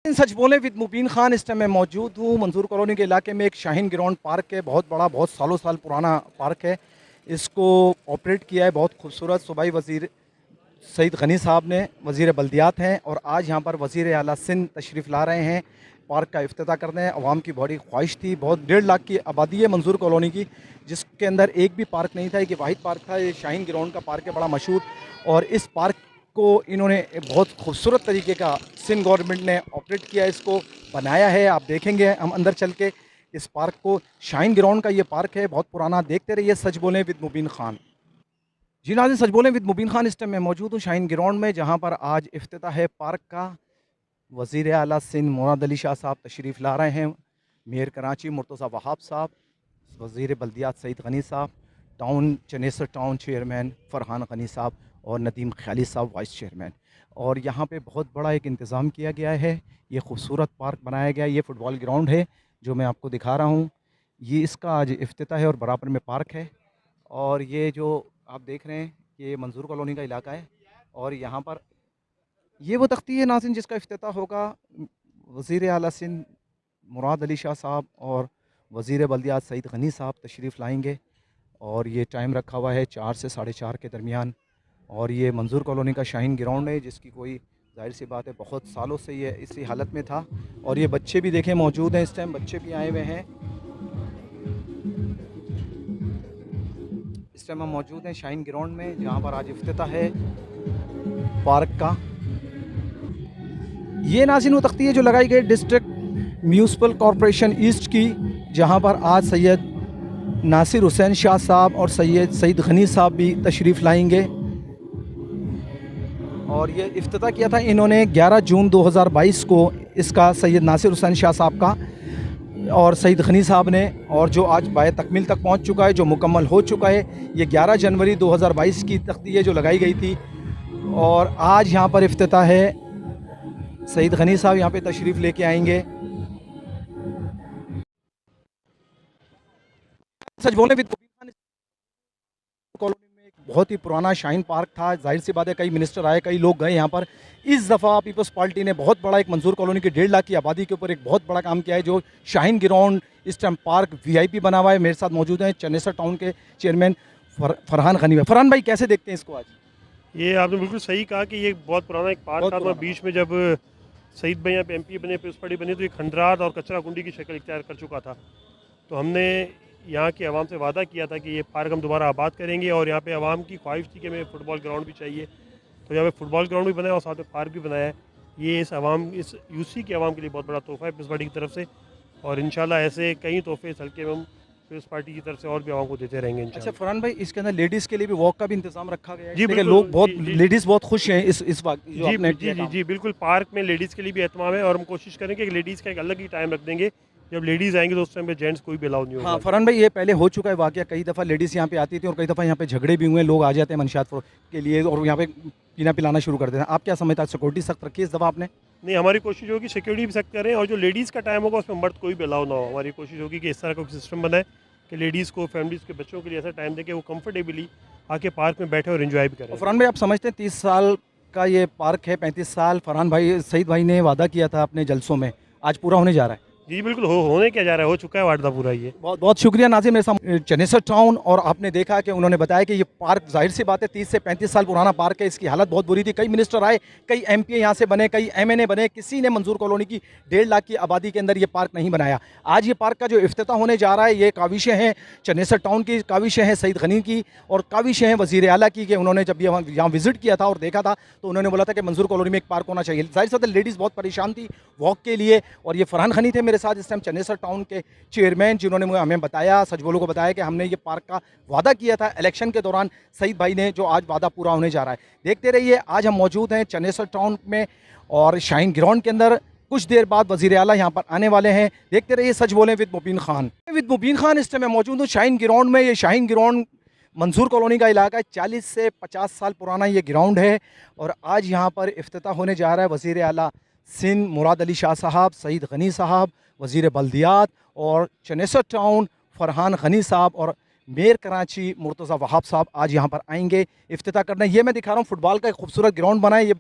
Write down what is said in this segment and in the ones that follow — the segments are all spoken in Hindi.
सच बोलें विद मुबीन खान। इस टाइम मैं मौजूद हूँ मंजूर कॉलोनी के इलाके में। एक शाहीन ग्राउंड पार्क है, बहुत बड़ा, बहुत सालों साल पुराना पार्क है। इसको ऑपरेट किया है बहुत खूबसूरत सूबाई वज़ीर सईद गनी साहब ने, वज़ीर बल्दियात हैं, और आज यहाँ पर वज़ीर आला सिंध तशरीफ़ ला रहे हैं पार्क का इफ्तिताह करने। अवाम की बड़ी ख्वाहिश थी, बहुत 1.5 लाख की आबादी है मंजूर कॉलोनी की, जिसके अंदर एक भी पार्क नहीं था। एक वाहिद पार्क था, ये शाहीन ग्राउंड का पार्क है, बड़ा मशहूर। और इस पार्क को इन्होंने बहुत खूबसूरत तरीके का सिंध गवर्नमेंट ने ऑपरेट किया, इसको बनाया है। आप देखेंगे हम अंदर चल के इस पार्क को। शाहीन ग्राउंड का ये पार्क है, बहुत पुराना। देखते रहिए सच बोलें विद मुबीन खान। जी नाज़रीन, सच बोलें विद मुबीन खान। इस टाइम मैं मौजूद हूँ शाहीन ग्राउंड में, जहाँ पर आज इफ्तिताह है पार्क का। वज़ीर आला सिंध मुराद अली शाह साहब तशरीफ़ ला रहे हैं, मेयर कराची मुर्तज़ा वहाब साहब, वज़ीर बल्दियात सईद गनी साहब, town Chanesar town chairman Farhan Ghani साहब, और नदीम ख्याली साहब वाइस चेयरमैन। और यहाँ पे बहुत बड़ा एक इंतज़ाम किया गया है। ये खूबसूरत पार्क बनाया गया है। ये फ़ुटबॉल ग्राउंड है जो मैं आपको दिखा रहा हूँ। ये इसका आज इफ्तिताह है और बराबर में पार्क है। और ये जो आप देख रहे हैं, ये मंजूर कॉलोनी का इलाका है। और यहाँ पर ये वो तख्ती है नाज़रीन जिसका इफ्तिताह होगा। वज़ीर आला सिंध मुराद अली शाह साहब और वज़ीर बल्दियात सईद गनी साहब तशरीफ़ लाएंगे। और ये टाइम रखा हुआ है 4 से 4:30 के दरमियान। और ये मंजूर कॉलोनी का शाहीन ग्राउंड है, जिसकी कोई ज़ाहिर सी बात है बहुत सालों से ये इसी हालत में था। और ये बच्चे भी देखें मौजूद हैं, इस टाइम बच्चे भी आए हुए हैं। इस टाइम हम मौजूद हैं शाहीन ग्राउंड में, जहाँ पर आज इफ्तिताह है पार्क का। ये नाज़रीन वो तख्ती है जो लगाई गई डिस्ट्रिक्ट म्यूनसिपल कॉरपोरेशन ईस्ट की, जहाँ पर आज सैयद नासिर हुसैन शाह साहब और सैयद सईद गनी साहब भी तशरीफ़ लाएंगे। और ये इफ्तिताह किया था इन्होंने 11 जून 2022 को, इसका सैयद नासिर हुसैन शाह साहब का और सईद गनी साहब ने। और जो आज बाय तकमील तक पहुंच चुका है, जो मुकम्मल हो चुका है। ये 11 जनवरी 2022 की तख्ती है जो लगाई गई थी। और आज यहाँ पर इफ्तिताह है। सईद गनी साहब यहाँ पे तशरीफ़ लेके आएंगे। सच बोले विद कॉलोनी में एक बहुत ही पुराना शाहीन पार्क था। जाहिर सी बात है कई मिनिस्टर आए, कई लोग गए यहाँ पर। इस दफ़ा पीपल्स पार्टी ने बहुत बड़ा एक मंजूर कॉलोनी की 1.5 लाख की आबादी के ऊपर एक बहुत बड़ा काम किया है, जो शाहीन ग्राउंड इस टाइम पार्क VIP बना हुआ है। मेरे साथ मौजूद हैं चनेसर टाउन के चेयरमैन फरहान गनी भाई। फरहान भाई, कैसे देखते हैं इसको आज? ये आपने बिल्कुल सही कहा कि ये बहुत पुराना एक पार्क था। बीच में जब सईद भाई यहाँ पे MP बने, पीपल्स पार्टी बनी, तो ये खंडरात और कचरा कुंडी की शक्ल इख्तियार कर चुका था। तो हमने यहाँ की आवाम से वादा किया था कि ये पार्क हम दोबारा आबाद करेंगे। और यहाँ पे आवाम की ख्वाहिश थी कि हमें फ़ुटबॉल ग्राउंड भी चाहिए, तो यहाँ पे फ़ुटबॉल ग्राउंड भी बनाया और साथ में पार्क भी बनाया है। ये इस UC की आवाम के लिए बहुत बड़ा तोहफ़ा है पीपल्स पार्टी की तरफ से। और इंशाल्लाह ऐसे कई तोहफे इस हल्के में हम पीपल्स पार्टी की तरफ से और भी आवाम को देते रहेंगे अच्छा इंशाल्लाह। फरहान भाई, इसके अंदर लेडीज़ के लिए भी वॉक का भी इंतजाम रखा गया है? जी देखिए बिल्कुल। लोग बहुत, जी जी लेडीज़ बहुत खुश हैं इस वक्त जो जी आपने जी किया जी काम। जी बिल्कुल। पार्क में लेडीज़ के लिए भी एहतमाम है और हम कोशिश करेंगे कि लेडीज़ का एक अलग ही टाइम रख देंगे। जब लेडीज़ आएंगी तो उस टाइम पे जेंट्स कोई भी अलाउ नहीं हाँ होगा। फरहान भाई, ये पहले हो चुका है वाक़या। कई दफ़ा लेडीज़ यहाँ पे आती थी और कई दफ़ा यहाँ पे झगड़े भी हुए। लोग आ जाते हैं मनशात के लिए और यहाँ पे पीना पिलाना शुरू कर देते हैं। आप क्या समझते हैं, सिक्योरिटी सख्त रखी है इस दफ़ा आपने? नहीं, हमारी कोशिश होगी सिक्योरिटी भी सख्त करें, और जो लेडीज़ का टाइम होगा उसमें मर्द कोई भी अलाउ ना हो। हमारी कोशिश होगी कि इस तरह का सिस्टम बनाए कि लेडीज़ को, फैमिलीज़ के बच्चों के लिए ऐसा टाइम दें कि वो कंफर्टेबली आके पार्क में बैठे और इन्जॉय भी और करें। फरहान भाई, आप समझते हैं 30 साल का ये पार्क है, 35 साल फरहान भाई सईद भाई ने वादा किया था अपने जलसों में, आज पूरा होने जा रहा है? जी बिल्कुल। होने क्या जा रहा है, हो चुका है वादा पूरा ये। बहुत बहुत शुक्रिया नाज़िम। मेरे साथ चनेसर टाउन, और आपने देखा कि उन्होंने बताया कि ये पार्क ज़ाहिर सी बात है 30 से 35 साल पुराना पार्क है। इसकी हालत बहुत बुरी थी। कई मिनिस्टर आए, कई MP यहाँ से बने, कई MNA बने, किसी ने मंजूर कॉलोनी की 1.5 लाख की आबादी के अंदर ये पार्क नहीं बनाया। आज ये पार्क का जो इफ्तिताह होने जा रहा है, ये काविशें हैं चनेसर टाउन की, काविशें हैं सईद गनी की, और काविशें हैं वज़ीर आला की, कि उन्होंने जब यहाँ विजिट किया था और देखा था तो उन्होंने बोला था कि मंजूर कॉलोनी में एक पार्क होना चाहिए। जाहिर सी बात है लेडीज़ बहुत परेशान थी वॉक के लिए। और ये फरहान गनी थे मेरे साथ इस टाइम चनेसर टाउन के चेयरमैन, जिन्होंने हमें बताया, सच बोलो को बताया कि हमने ये पार्क का वादा किया था इलेक्शन के दौरान सईद भाई ने, जो आज वादा पूरा होने जा रहा है। देखते रहिए। आज हम मौजूद हैं चनेसर टाउन में और शाहीन ग्राउंड के अंदर। कुछ देर बाद वज़ीर आला यहाँ पर आने वाले हैं। देखते रहिए सच बोलें विद मुबीन खान। विद मुबीन खान इस टाइम मैं मौजूद हूँ शाहीन ग्राउंड में। ये शाहीन ग्राउंड मंजूर कॉलोनी का इलाका है। 40 से 50 साल पुराना ये ग्राउंड है। और आज यहाँ पर इफ्तिताह होने जा रहा है। वज़ीर आला सिंध मुराद अली शाह साहब, सईद गनी साहब, वज़ीर बल्दियात और चनेसर टाउन फरहान गनी साहब और मेयर कराची मुर्तज़ा वहाब साहब आज यहाँ पर आएंगे इफ्तिताह करने। ये मैं दिखा रहा हूँ फुटबॉल का एक खूबसूरत ग्राउंड बना है। ये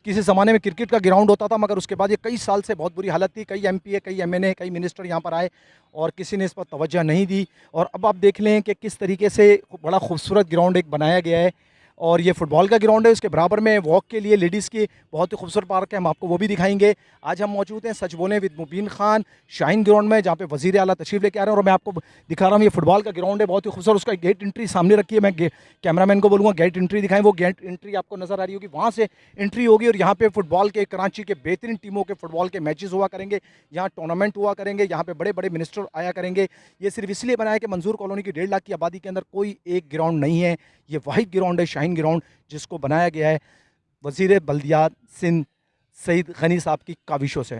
किसी ज़माने में क्रिकेट का ग्राउंड होता था, मगर उसके बाद ये कई साल से बहुत बुरी हालत थी। कई एमपीए, कई एमएनए, कई मिनिस्टर यहाँ पर आए और किसी ने इस पर तवज्जो नहीं दी। और अब आप देख लें कि किस तरीके से बड़ा खूबसूरत ग्राउंड एक बनाया गया है। और ये फुटबॉल का ग्राउंड है, उसके बराबर में वॉक के लिए लेडीज़ की बहुत ही खूबसूरत पार्क है, हम आपको वो भी दिखाएंगे। आज हम मौजूद हैं सच बोलें विद मुबीन खान शाहीन ग्राउंड में, जहाँ पे वज़ीर आला तशरीफ़ लेके आ रहे हैं। और मैं आपको दिखा रहा हूँ ये फुटबॉल का ग्राउंड है, बहुत ही खूबसूरत। उसका गेट एंट्री सामने रखी है। मैं कैमरामैन को बोलूँगा गेट एंट्री दिखाएं। वो गेट एंट्री आपको नज़र आ रही होगी, वहाँ से एंट्री होगी। और यहाँ पे फुटबॉल के कराची के बेहतरीन टीमों के फुटबॉल के मैचेस हुआ करेंगे, यहाँ टूर्नामेंट हुआ करेंगे, यहाँ पे बड़े बड़े मिनिस्टर आया करेंगे। ये सिर्फ इसलिए बनाया कि मंजूर कॉलोनी की 1.5 लाख की आबादी के अंदर कोई एक ग्राउंड नहीं है। ये वाहिद ग्राउंड है शाहीन ग्राउंड, जिसको बनाया गया है वज़ीर बल्दियात सिंध सईद गनी साहब की काविशों से।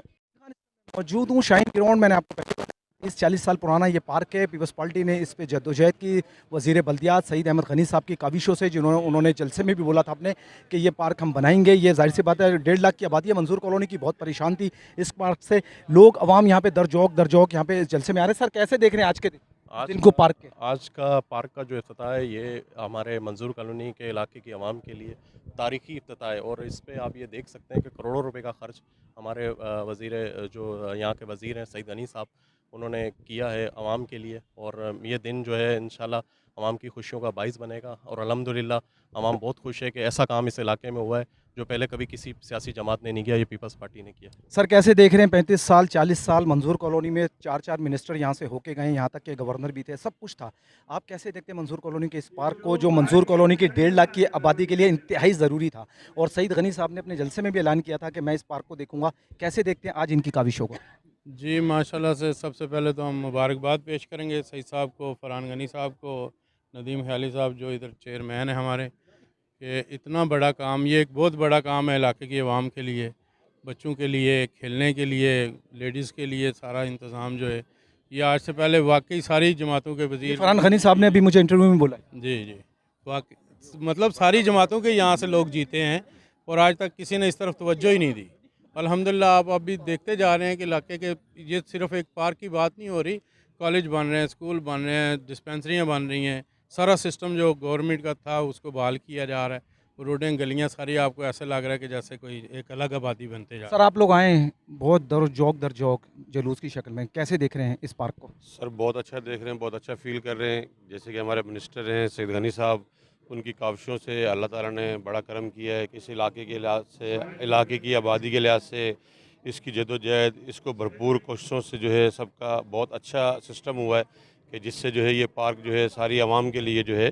मौजूद हूँ शाहीन ग्राउंड। मैंने आपको पहले 30-40 साल पुराना ये पार्क है। पीपल्स पार्टी ने इस पे जद्दोजहद की वज़ीर बल्दियात सईद अहमद गनी साहब की काविशों से, उन्होंने जलसे में भी बोला था आपने कि ये पार्क हम बनाएंगे। ये जाहिर सी बात है 1.5 लाख की आबादी है मंजूर कॉलोनी की, बहुत परेशान थी इस पार्क से। लोग अवाम यहाँ पे दर यहाँ पे जलसे में आ रहे हैं। सर कैसे देख रहे हैं आज के दिन को पार्क के? आज का पार्क का जो इफ्तिताह है ये हमारे मंजूर कॉलोनी के इलाके की आवाम के लिए तारीख़ी इफ्तिताह है। और इस पे आप ये देख सकते हैं कि करोड़ों रुपए का ख़र्च हमारे वज़ीर जो यहाँ के वज़ीर हैं सईद गनी साहब, उन्होंने किया है आवाम के लिए। और ये दिन जो है इंशाल्लाह आवाम की खुशियों का बाइस बनेगा। और अल्हम्दुलिल्लाह आवाम बहुत खुश है कि ऐसा काम इस इलाके में हुआ है जो पहले कभी किसी सियासी जमात ने नहीं किया, ये पीपल्स पार्टी ने किया। सर कैसे देख रहे हैं 35 साल 40 साल मंजूर कॉलोनी में 4-4 मिनिस्टर यहाँ से होके गए, यहाँ तक के गवर्नर भी थे, सब कुछ था। आप कैसे देखते हैं मंजूर कॉलोनी के इस पार्क को, जो मंजूर कॉलोनी की 1.5 लाख की आबादी के लिए इंतहाई ज़रूरी था? और सईद गनी साहब ने अपने जलसे में भी ऐलान किया था कि मैं इस पार्क को देखूंगा। कैसे देखते हैं आज इनकी काविशों को? जी माशाल्लाह से सबसे पहले तो हम मुबारकबाद पेश करेंगे सईद साहब को, फरहान गनी साहब को, नदीम ख्याली साहब जो इधर चेयरमैन है हमारे, कि इतना बड़ा काम, ये एक बहुत बड़ा काम है इलाके की आवाम के लिए, बच्चों के लिए, खेलने के लिए, लेडीज़ के लिए सारा इंतज़ाम जो है ये आज से पहले वाकई सारी जमातों के वज़ीर फरहान गनी साहब ने अभी मुझे इंटरव्यू में बोला। जी जी वाकई मतलब सारी जमातों के यहाँ से लोग जीते हैं और आज तक किसी ने इस तरफ तवज्जो ही नहीं दी। अल्हम्दुलिल्लाह आप अभी देखते जा रहे हैं कि इलाके के, ये सिर्फ एक पार्क की बात नहीं हो रही, कॉलेज बन रहे हैं, स्कूल बन रहे हैं, डिस्पेंसरियाँ बन रही हैं, सारा सिस्टम जो गवर्नमेंट का था उसको बहाल किया जा रहा है। रोडें गलियाँ सारी आपको ऐसे लग रहा है कि जैसे कोई एक अलग आबादी बनते जा सर आप लोग आए हैं बहुत दर जौक जुलूस की शक्ल में, कैसे देख रहे हैं इस पार्क को? सर बहुत अच्छा देख रहे हैं, बहुत अच्छा फील कर रहे हैं। जैसे कि हमारे मिनिस्टर हैं सईद गनी साहब, उनकी काविशों से अल्लाह ताला ने बड़ा करम किया है कि इस इलाके के लिहाज से, इलाके की आबादी के लिहाज से, इसकी जदोजहद, इसको भरपूर कोशिशों से जो है सबका बहुत अच्छा सिस्टम हुआ है कि जिससे जो है ये पार्क जो है सारी आवाम के लिए जो है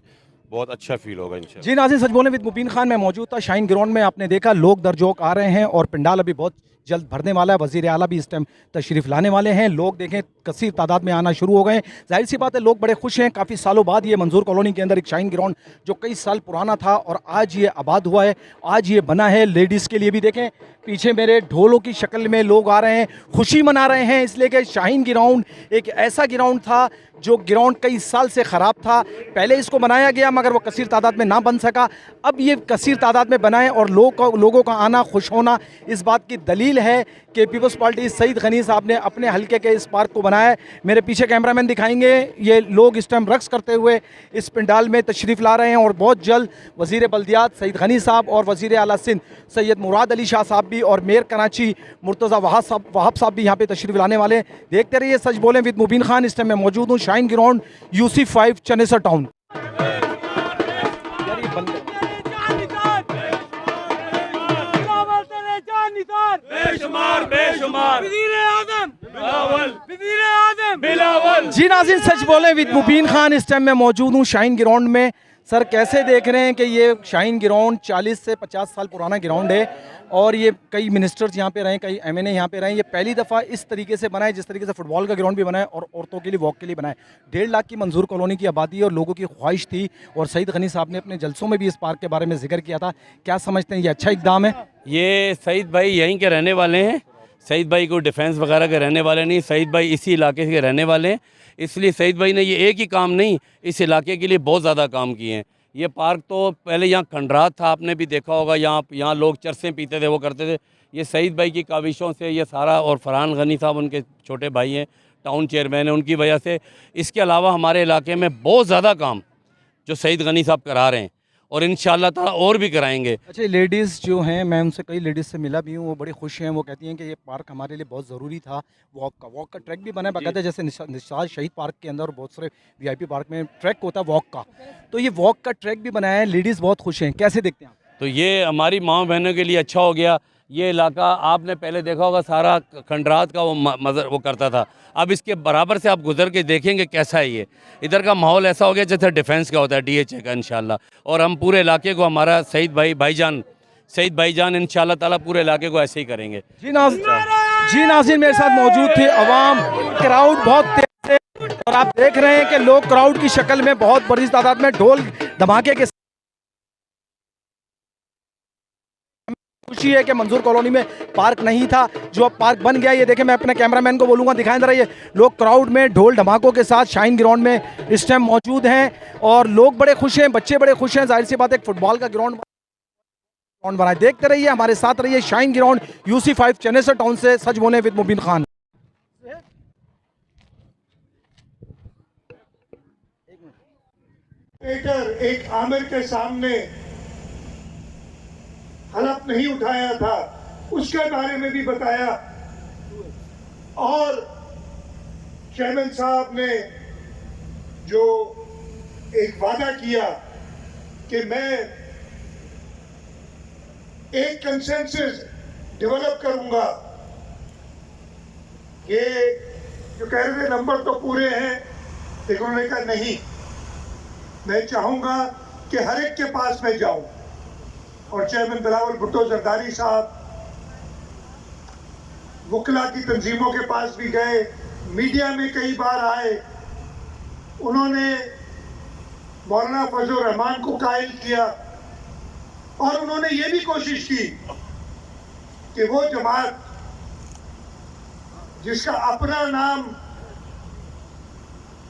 बहुत अच्छा फील होगा इंशाल्लाह। जी नाज़रीन, सच बोलें विद मुबीन खान में मौजूद था शाहीन ग्राउंड में। आपने देखा लोग दरजोक आ रहे हैं और पंडाल अभी बहुत जल्द भरने वाला है। वज़ीर आला भी इस टाइम तशरीफ़ लाने वाले हैं। लोग देखें कसीर तादाद में आना शुरू हो गए हैं। जाहिर सी बात है लोग बड़े खुश हैं। काफ़ी सालों बाद ये मंजूर कॉलोनी के अंदर एक शाहीन ग्राउंड जो कई साल पुराना था और आज ये आबाद हुआ है, आज ये बना है। लेडीज़ के लिए भी देखें पीछे मेरे ढोलों की शक्ल में लोग आ रहे हैं, खुशी मना रहे हैं, इसलिए कि शाहीन ग्राउंड एक ऐसा ग्राउंड था जो ग्राउंड कई साल से ख़राब था। पहले इसको बनाया गया मगर वो कसीर तादाद में ना बन सका। अब ये कसीर तादाद में बनाए और लोगों का आना, खुश होना इस बात की दलील है कि पीपल्स पार्टी सईद गनी साहब ने अपने हल्के के इस पार्क को बनाया है। मेरे पीछे कैमरामैन दिखाएंगे, ये लोग इस टाइम रक्स करते हुए इस पंडाल में तशरीफ़ ला रहे हैं और बहुत जल्द वज़ीर बल्दियात सईद गनी साहब और वज़ीर आला सिंध सैयद मुराद अली शाह साहब भी और मेयर कराची मुर्तज़ा वहाब साहब भी यहाँ पे तशरीफ़ लाने वाले हैं। देखते रहिए सच बोलें विद मुबीन खान। इस टाइम मैं मौजूद हूँ Shaheen ground UC5 Chanesar town. जी नाज़रीन, सच बोलें विद मुबीन खान, इस टाइम मैं मौजूद हूँ शाहीन ग्राउंड में। सर कैसे देख रहे हैं कि ये शाहीन ग्राउंड 40 से 50 साल पुराना ग्राउंड है और ये कई मिनिस्टर्स यहाँ पे रहे, कई एमएनए यहाँ पे रहे। ये पहली दफ़ा इस तरीके से बना है, जिस तरीके से फुटबॉल का ग्राउंड भी बना है और औरतों के लिए वॉक के लिए बना है। 1.5 लाख की मंजूर कॉलोनी की आबादी और लोगों की ख्वाहिश थी और सईद गनी साहब ने अपने जलसों में भी इस पार्क के बारे में जिक्र किया था। क्या समझते हैं ये अच्छा इक़दाम है? ये सईद भाई यहीं के रहने वाले हैं, सईद भाई को डिफेंस वगैरह के रहने वाले नहीं, सईद भाई इसी इलाके के रहने वाले हैं। इसलिए सईद भाई ने ये एक ही काम नहीं, इस इलाके के लिए बहुत ज़्यादा काम किए हैं। ये पार्क तो पहले यहाँ खंडरात था, आपने भी देखा होगा, यहाँ लोग चरसें पीते थे, वो करते थे। ये सईद भाई की काविशों से ये सारा, और फरहान गनी साहब उनके छोटे भाई हैं, टाउन चेयरमैन है, उनकी वजह से। इसके अलावा हमारे इलाके में बहुत ज़्यादा काम जो सईद गनी साहब करा रहे हैं और इंशाअल्लाह ताला और भी कराएंगे। अच्छा, लेडीज़ जो हैं, मैं उनसे कई लेडीज़ से मिला भी हूँ, वो बड़ी खुश हैं। वो कहती हैं कि ये पार्क हमारे लिए बहुत ज़रूरी था। वॉक का ट्रैक भी बना है बाकायदा, जैसे निशात शहीद पार्क के अंदर और बहुत सारे वीआईपी पार्क में ट्रैक होता है वॉक का, तो ये वॉक का ट्रैक भी बनाया है। लेडीज़ बहुत खुश हैं, कैसे देखते हैं आप? तो ये हमारी माँ बहनों के लिए अच्छा हो गया। ये इलाका आपने पहले देखा होगा, सारा खंडरात का वो करता था। अब इसके बराबर से आप गुजर के देखेंगे कैसा है ये। इधर का माहौल ऐसा हो गया जैसे डिफेंस का होता है, डीएचए का इंशाल्लाह। और हम पूरे इलाके को, हमारा सईद भाईजान इंशाल्लाह ताला पूरे इलाके को ऐसे ही करेंगे। जी नाज़रीन मेरे साथ मौजूद थे अवाम, क्राउड बहुत तेज है और आप देख रहे हैं कि लोग क्राउड की शक्ल में बहुत बड़ी तादाद में ढोल धमाके के खुशी है कि मंजूर कॉलोनी में पार्क नहीं था, जो अब पार्क बन गया। ये देखें, मैं अपने कैमरामैन को बोलूँगा दिखाएं जरा, ये लोग क्राउड में ढोल धमाकों के साथ शाहीन ग्राउंड में इस टाइम मौजूद हैं और लोग बड़े खुश हैं, बच्चे बड़े खुश हैं। जाहिर सी बात है, एक फुटबॉल का ग्राउंड बनाए। देखते रहिए, हमारे साथ रहिए। Shaheen ground, UC5 Chennai town से सच बोले विद मुबीन खान। एक आमिर के सामने हलफ नहीं उठाया था, उसके बारे में भी बताया। और चेयरमैन साहब ने जो एक वादा किया कि मैं एक कंसेंसस डेवलप करूंगा, ये जो कह रहे थे नंबर तो पूरे हैं, लेकिन उन्होंने कहा नहीं, मैं चाहूंगा कि हर एक के पास मैं जाऊं। और चेयरमैन बिलावल भुट्टो जरदारी साहब वकला की तंजीमों के पास भी गए, मीडिया में कई बार आए। उन्होंने मौलाना फजल रहमान को कायल किया और उन्होंने ये भी कोशिश की कि वो जमात जिसका अपना नाम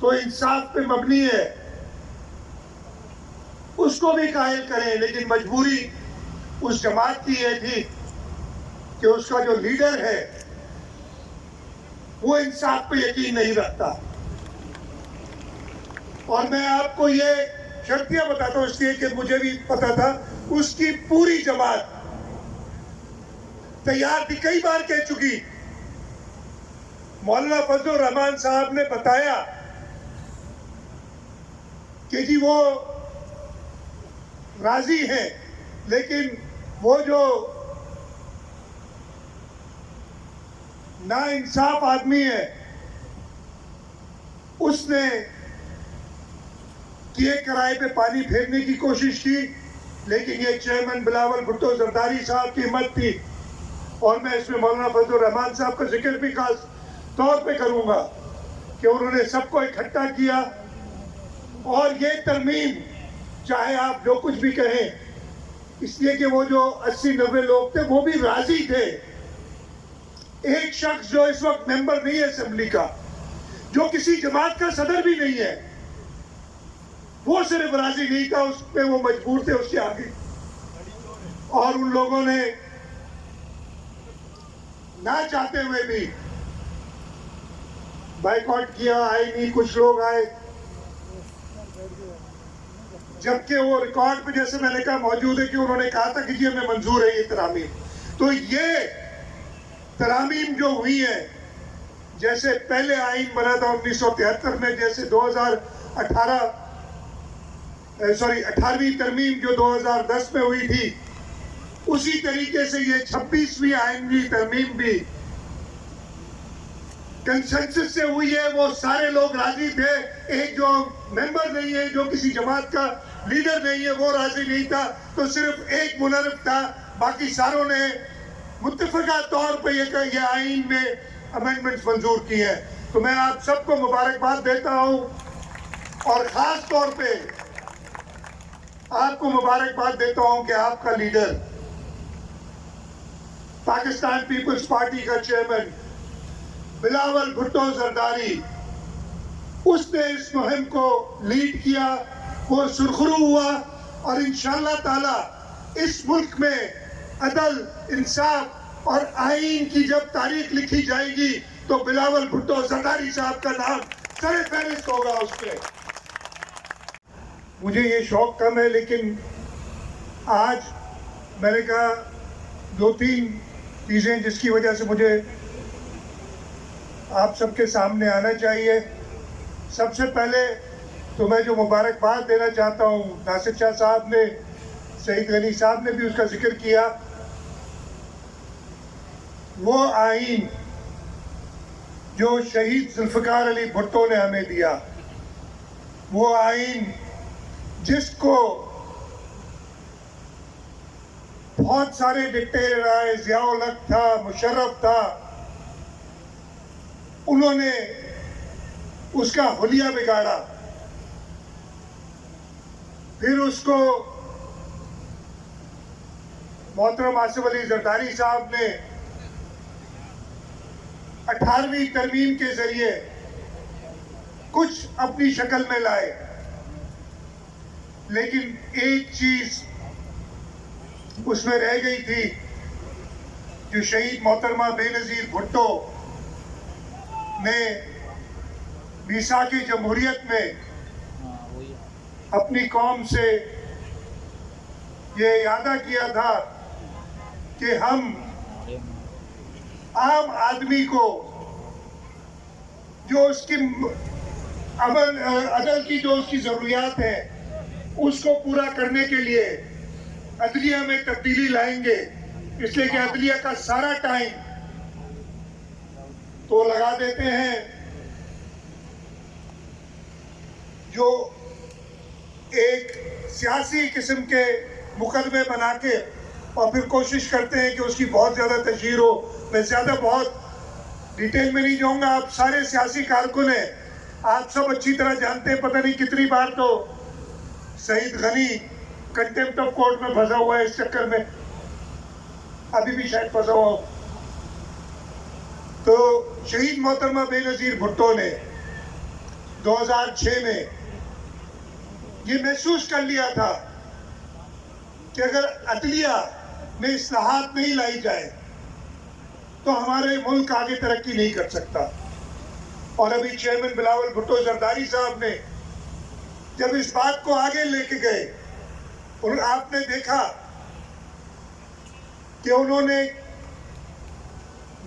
तो इंसाफ पे मबनी है, उसको भी कायल करें। लेकिन मजबूरी उस जमात की ये थी कि उसका जो लीडर है वो इंसाफ पे यकीन नहीं रखता। और मैं आपको ये शर्तियां बताता हूं इसलिए कि मुझे भी पता था, उसकी पूरी जमात तैयार थी, कई बार कह चुकी। मौलाना फजल रहमान साहब ने बताया कि जी वो राजी हैं, लेकिन वो जो नाइंसाफ आदमी है उसने किए किराए पे पानी फेरने की कोशिश की। लेकिन ये चेयरमैन बिलावल भुट्टो जरदारी साहब की हिम्मत थी। और मैं इसमें मौलाना फजल रहमान साहब का जिक्र भी खास तौर पे करूंगा कि उन्होंने सबको इकट्ठा किया। और ये तरमीम, चाहे आप जो कुछ भी कहें, इसलिए कि वो जो 80-90 लोग थे वो भी राजी थे। एक शख्स जो इस वक्त मेंबर नहीं है असेंबली का, जो किसी जमात का सदर भी नहीं है, वो सिर्फ राजी नहीं था, उसमें वो मजबूर थे उसके आगे। और उन लोगों ने ना चाहते हुए भी बाइकआउट किया, आए नहीं, कुछ लोग आए, जबकि वो रिकॉर्ड पे जैसे मैंने कहा मौजूद है कि उन्होंने कहा था कि जी हमें मंजूर है ये तरामीम। तो ये तरामीम जो हुई है, जैसे पहले आइन बना था 1973 में, जैसे 18वीं तरमीम जो 2010 में हुई थी, उसी तरीके से ये 26वीं आइनवी तरमीम भी कंसेंसस से हुई है। वो सारे लोग राजी थे। एक जो मेंबर नहीं है, जो किसी जमात का लीडर नहीं है, वो राजी नहीं था। तो सिर्फ एक मुनर्रिफ था, बाकी सारों ने मुत्तफिका तौर पे ये आइन में अमेंडमेंट्स मंजूर की हैं। तो मैं आप सबको मुबारकबाद देता हूं और खास तौर पे आपको मुबारकबाद देता हूं कि आपका लीडर, पाकिस्तान पीपल्स पार्टी का चेयरमैन बिलावल भुट्टो जरदारी, उसने इस मुहिम को लीड किया, वो सुरखरू हुआ। और इंशाअल्लाह ताला इस मुल्क में अदल, इंसाफ और आइन की जब तारीख लिखी जाएगी तो बिलावल भुट्टो जरदारी साहब का नाम सरे फहरिस्त होगा उस पर। मुझे ये शौक कम है, लेकिन आज मैंने कहा 2-3 चीज़ें जिसकी वजह से मुझे आप सबके सामने आना चाहिए। सबसे पहले तो मैं जो मुबारकबाद देना चाहता हूँ, नासिर शाह साहब ने, सईद गनी साहब ने भी उसका जिक्र किया। वो आइन जो शहीद जुल्फ़िकार अली भुट्टो ने हमें दिया, वो आइन जिसको बहुत सारे डिक्टेटर आए, ज़ियाउल हक था, मुशर्रफ था, उन्होंने उसका हुलिया बिगाड़ा, फिर उसको मोहतरम आसिफ अली जरदारी साहब ने 18वीं तरमीम के जरिए कुछ अपनी शक्ल में लाए। लेकिन एक चीज उसमें रह गई थी, जो शहीद मोहतरमा बेनज़ीर भुट्टो ने मीसाक़े जमहूरियत में अपनी कौम से ये यादा किया था कि हम आम आदमी को जो उसकी अदल की जो उसकी ज़रूरियात है उसको पूरा करने के लिए अदलिया में तब्दीली लाएंगे। इसलिए कि अदलिया का सारा टाइम तो लगा देते हैं जो एक सियासी किस्म के मुकदमे बना के और फिर कोशिश करते हैं कि उसकी बहुत ज़्यादा तशहीर हो। मैं ज़्यादा बहुत डिटेल में नहीं जाऊंगा, आप सारे सियासी कारकुन हैं, आप सब अच्छी तरह जानते हैं। पता नहीं कितनी बार तो Saeed Ghani contempt of court में फंसा हुआ है इस चक्कर में, अभी भी शायद फंसा हुआ हो। तो शहीद मोहतरमा बेनज़ीर भुट्टो ने 2006 में ये महसूस कर लिया था कि अगर अदलिया में इस्लाहात नहीं लाई जाए तो हमारे मुल्क आगे तरक्की नहीं कर सकता। और अभी चेयरमैन बिलावल भुट्टो जरदारी साहब ने जब इस बात को आगे लेके गए और आपने देखा कि उन्होंने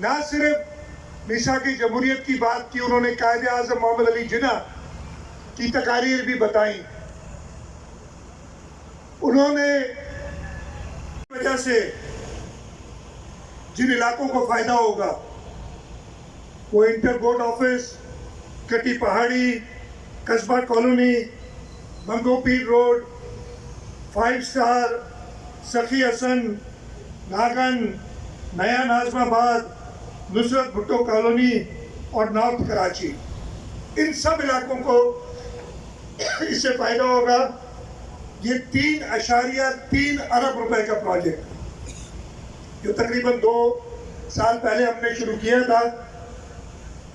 ना सिर्फ मीसाक़े जमहूरियत की बात की, उन्होंने कायदे आज़म मोहम्मद अली जिन्ना की तकारीर भी बताई। उन्होंने वजह से जिन इलाकों को फायदा होगा वो इंटर बोर्ड ऑफिस, कटी पहाड़ी, कस्बा कॉलोनी, मंगोपीर रोड, 5 स्टार, सखी हसन, नागन, नया नाजमाबाद, नुसरत भुट्टो कॉलोनी और नॉर्थ कराची, इन सब इलाकों को इससे फायदा होगा। ये 3.3 अरब रुपए का प्रोजेक्ट जो तकरीबन 2 साल पहले हमने शुरू किया था,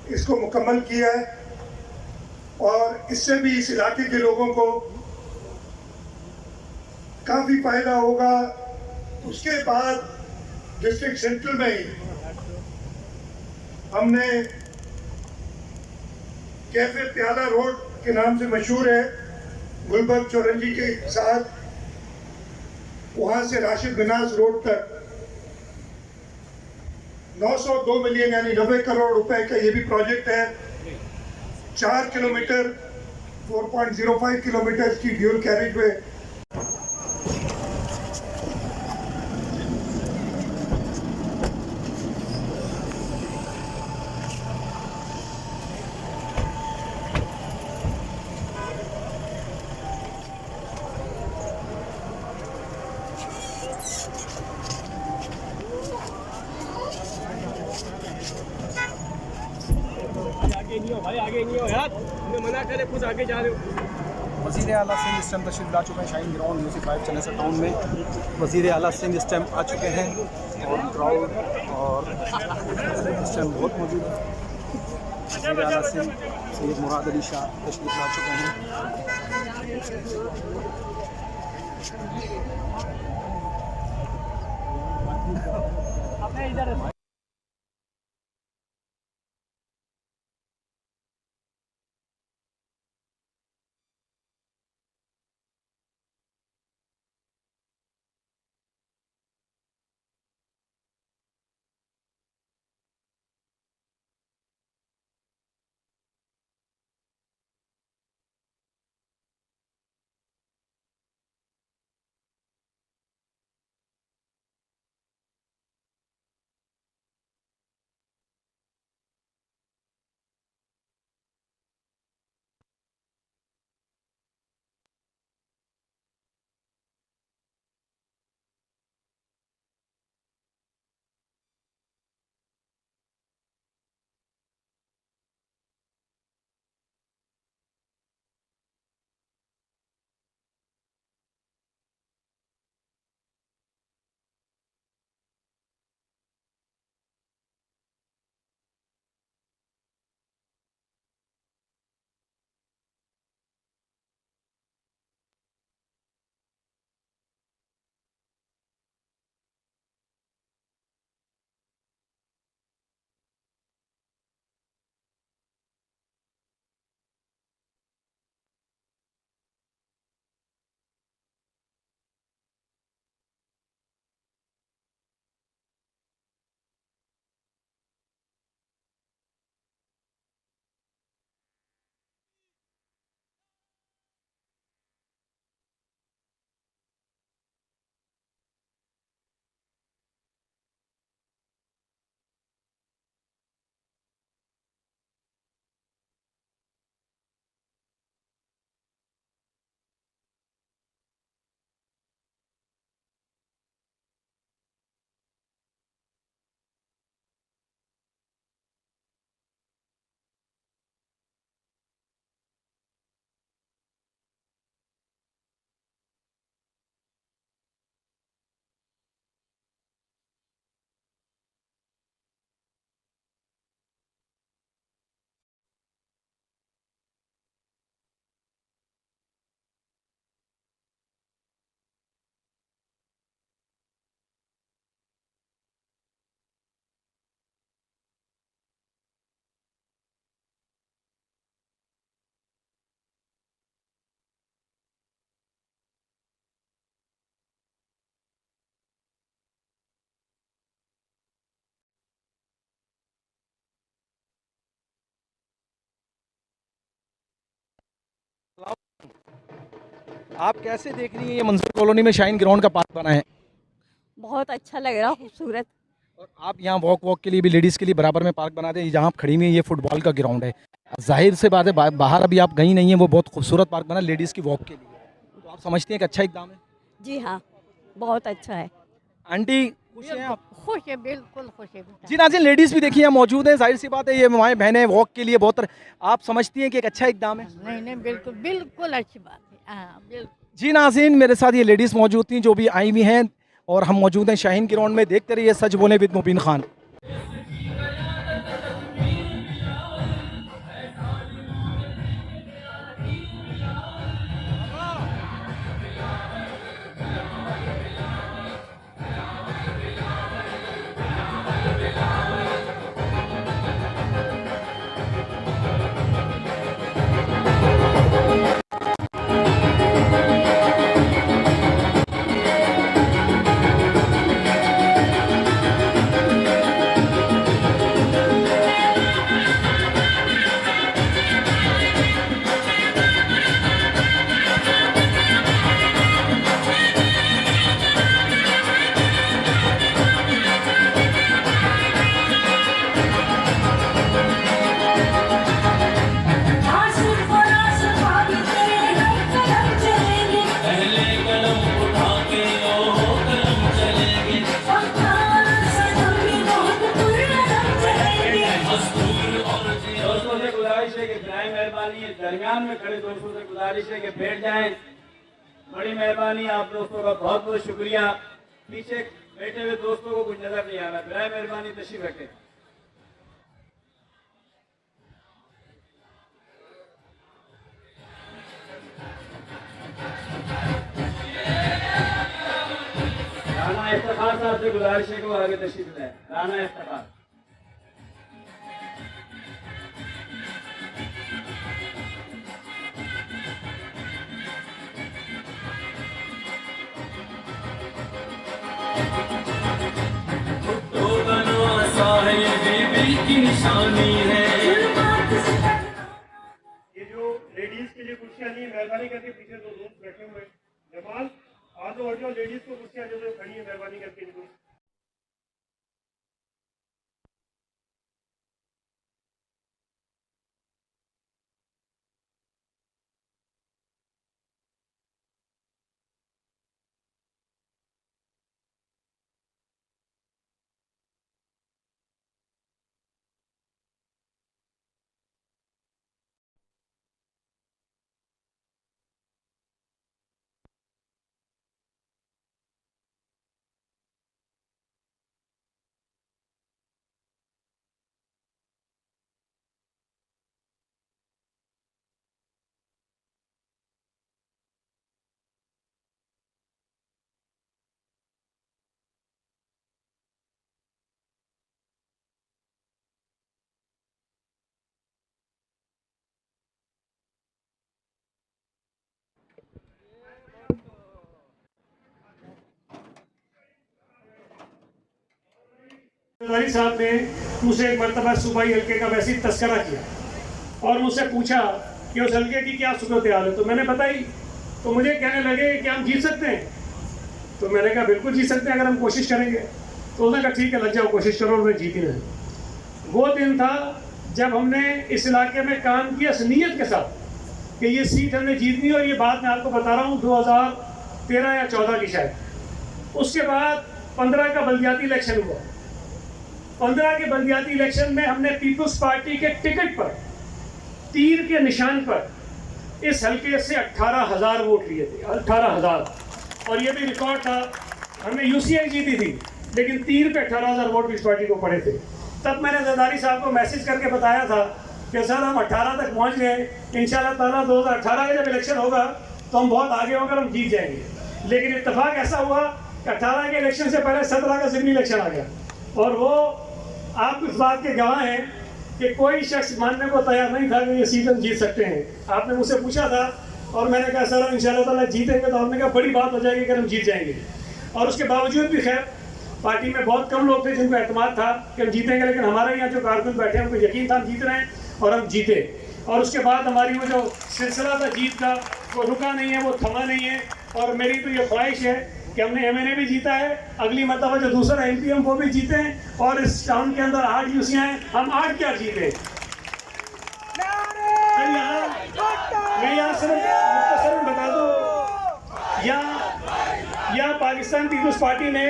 इसको मुकम्मल किया है और इससे भी इस इलाके के लोगों को काफ़ी फायदा होगा। उसके बाद डिस्ट्रिक्ट सेंट्रल में ही हमने कैफे प्याला रोड के नाम से मशहूर है, गुलबर्ग चौरंगी के साथ, वहाँ से राशिद बिनास रोड तक 902 मिलियन यानी 90 करोड़ रुपए का ये भी प्रोजेक्ट है। 4 किलोमीटर 4.05 किलोमीटर की ड्यूल कैरेज वे। वज़ीर आला सिंह इस टाइम तशरीफ ला चुके हैं Shaheen ground music 5 channel town में। वज़ीर आला सिंह इस टाइम आ चुके हैं और क्राउड और इस टाइम बहुत मौजूद है। वज़ीर आला सिंह सैयद मुराद अली शाह तशरीफ ला चुके हैं। आप कैसे देख रही हैं ये मंसूर कॉलोनी में शाहीन ग्राउंड का पार्क बना है? बहुत अच्छा लग रहा, खूबसूरत। और आप यहाँ वॉक के लिए भी लेडीज़ के लिए बराबर में पार्क बना दें। जहाँ आप खड़ी हुई हैं ये फुटबॉल का ग्राउंड है। जाहिर से बात है बाहर अभी आप गई नहीं है, वो बहुत खूबसूरत पार्क बना लेडीज़ की वॉक के लिए। तो आप समझती हैं कि अच्छा इकदाम है? जी हाँ, बहुत अच्छा है। आंटी खुश हैं आप? खुश है, बिल्कुल खुश है बेटा। जी नाज़रीन, लेडीज़ भी देखिए यहाँ मौजूद हैं। जाहिर सी बात है ये माएँ बहनें वॉक के लिए बहुत आप समझती हैं कि एक अच्छा इकदाम है? नहीं नहीं, बिल्कुल बिल्कुल अच्छी बात है। हाँ बिल्कुल। जी नाज़रीन, मेरे साथ ये लेडीज़ मौजूद थी जो भी आई हुई हैं और हम मौजूद हैं शाहीन ग्राउंड में। देखते रहिए सच बोले विद मुबीन खान। दरमियान में खड़े दोस्तों से गुजारिश है कि बैठ जाएं। बड़ी मेहरबानी, आप दोस्तों का बहुत बहुत शुक्रिया। पीछे बैठे हुए दोस्तों को कुछ नजर नहीं आ रहा, बराए मेहरबानी तशरीफ रखें। राना इफ्तिखार साहब आपसे गुजारिश है कि वो आगे तशरीफ लाए। राना इफ्तिखार। ये जो लेडीज के लिए कुर्सियां नहीं, मेहरबानी करके पीछे दो दोस्त बैठे हुए जमाल आ दो, और जो लेडीज को कुर्सियां जो खड़ी है मेहरबानी करके इनको। साहब ने मुझसे एक मरतबा सूबाई हल्के का वैसे ही तस्करा किया और मुझसे पूछा कि उस हल्के की क्या सूरत हाल है, तो मैंने बताई। तो मुझे कहने लगे कि हम जीत सकते हैं। तो मैंने कहा बिल्कुल जीत सकते हैं अगर हम कोशिश करेंगे। तो उसने कहा ठीक है, लग जाओ, कोशिश करो, और मैं जीत ही नहीं। वो दिन था जब हमने इस इलाके में काम किया इस नीयत के साथ कि ये सीट हमने जीतनी, और ये बात मैं आपको बता रहा हूँ 2013 या 14 की शायद। उसके बाद 15 का बल्दियाती इलेक्शन हुआ। 15 के बल्दियाती इलेक्शन में हमने पीपल्स पार्टी के टिकट पर, तीर के निशान पर, इस हल्के से 18,000 वोट लिए थे। 18,000। और ये भी रिकॉर्ड था, हमने यूसीआई जीती थी लेकिन तीर पे 18,000 वोट पीपल्स पार्टी को पड़े थे। तब मैंने जरदारी साहब को मैसेज करके बताया था कि सर हम 18 तक पहुंच गए, इंशाल्लाह ताला 2018 का जब इलेक्शन होगा तो हम बहुत आगे होकर हम जीत जाएंगे। लेकिन इत्तेफाक ऐसा हुआ कि 18 के इलेक्शन से पहले 17 का ज़िमनी इलेक्शन आ गया, और वो आप इस बात के गवाह हैं कि कोई शख्स मानने को तैयार नहीं था कि ये सीट हम जीत सकते हैं। आपने मुझसे पूछा था और मैंने कहा सर हम इंशाल्लाह ताला जीतेंगे, तो आपने कहा बड़ी बात हो जाएगी अगर हम जीत जाएंगे। और उसके बावजूद भी खैर पार्टी में बहुत कम लोग थे जिनको एतमाद था कि हम जीतेंगे, लेकिन हमारे यहाँ जो कारकुन बैठे हैं उनको यकीन था हम जीत रहे हैं, और हम जीते। और उसके बाद हमारी वो जो सिलसिला था जीत का, वो रुका नहीं है, वो थमा नहीं है। और मेरी तो ये ख्वाहिश है कि हमने एमएनए भी जीता है, अगली मरतबा जो दूसरा एमपी हम वो भी जीते हैं, और इस टाउन के अंदर 8 यूसियाँ हैं, हम 8 क्या जीते। मैं यहाँ सिर्फ मुख्तसरन बता दूँ, यहाँ पाकिस्तान पीपल्स पार्टी ने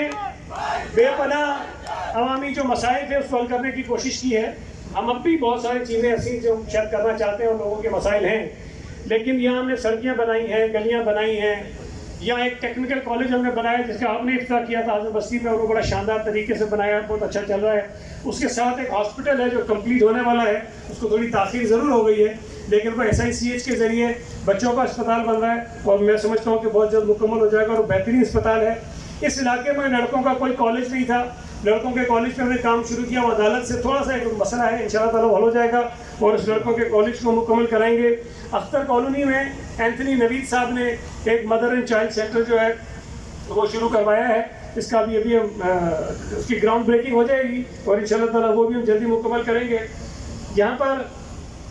बेपनाह अवामी जो मसाइल थे उसको हल करने की कोशिश की है। हम अब भी बहुत सारी चीज़ें ऐसी जो शायद करना चाहते हैं और लोगों के मसाइल हैं, लेकिन यहाँ हमने सड़कें बनाई हैं, गलियाँ बनाई हैं। यहाँ एक टेक्निकल कॉलेज हमने बनाया जिसका आपने इफ्ताह किया था आज़म बस्ती में, और वो बड़ा शानदार तरीके से बनाया है, बहुत अच्छा चल रहा है। उसके साथ एक हॉस्पिटल है जो कंप्लीट होने वाला है, उसको थोड़ी ताख़ीर ज़रूर हो गई है, लेकिन वो SICH के ज़रिए बच्चों का अस्पताल बन रहा है, और मैं समझता हूँ कि बहुत जल्द मुकम्मल हो जाएगा, और बेहतरीन अस्पताल है। इस इलाके में लड़कों का कोई कॉलेज नहीं था, लड़कों के कॉलेज में हमने काम शुरू किया। अदालत से थोड़ा सा एक मसला है, इंशाल्लाह ताला हल हो जाएगा, और उस लड़कों के कॉलेज को मुकम्मल कराएंगे। अख्तर कॉलोनी में एंथनी नवीद साहब ने एक मदर एंड चाइल्ड सेंटर जो है वो शुरू करवाया है, इसका भी अभी हम उसकी ग्राउंड ब्रेकिंग हो जाएगी, और इंशाल्लाह ताला वो भी हम जल्दी मुकम्मल करेंगे। यहाँ पर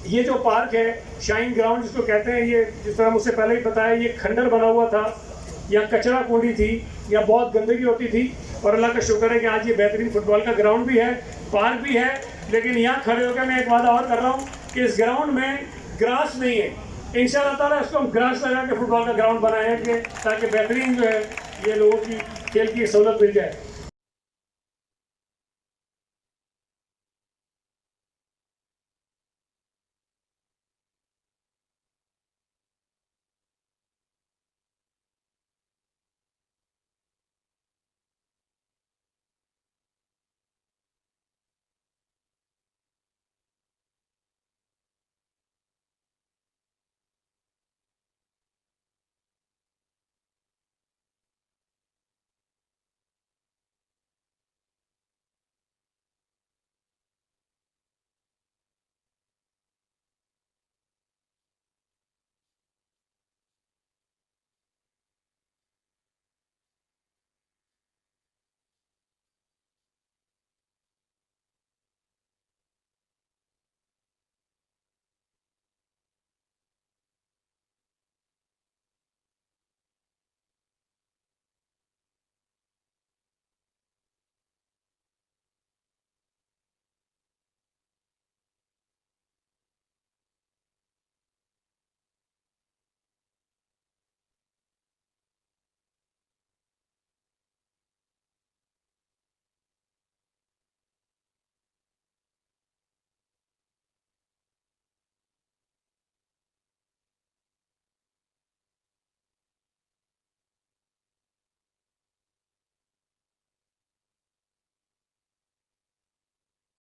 ये जो पार्क है, शाइन ग्राउंड जिसको कहते हैं, ये जिस तरह मुझसे पहले ही बताया, ये खंडर बना हुआ था, यहाँ कचरा कुंडी थी, यहाँ बहुत गंदगी होती थी, और अल्लाह का शुक्र है कि आज ये बेहतरीन फुटबॉल का ग्राउंड भी है, पार्क भी है। लेकिन यहाँ खड़े होकर मैं एक वादा और कर रहा हूँ कि इस ग्राउंड में ग्रास नहीं है, इंशाल्लाह ताला इसको हम ग्रास लगा के फुटबॉल का ग्राउंड बनाएंगे, ताकि बेहतरीन जो है ये लोगों की खेल की सहूलत मिल जाए।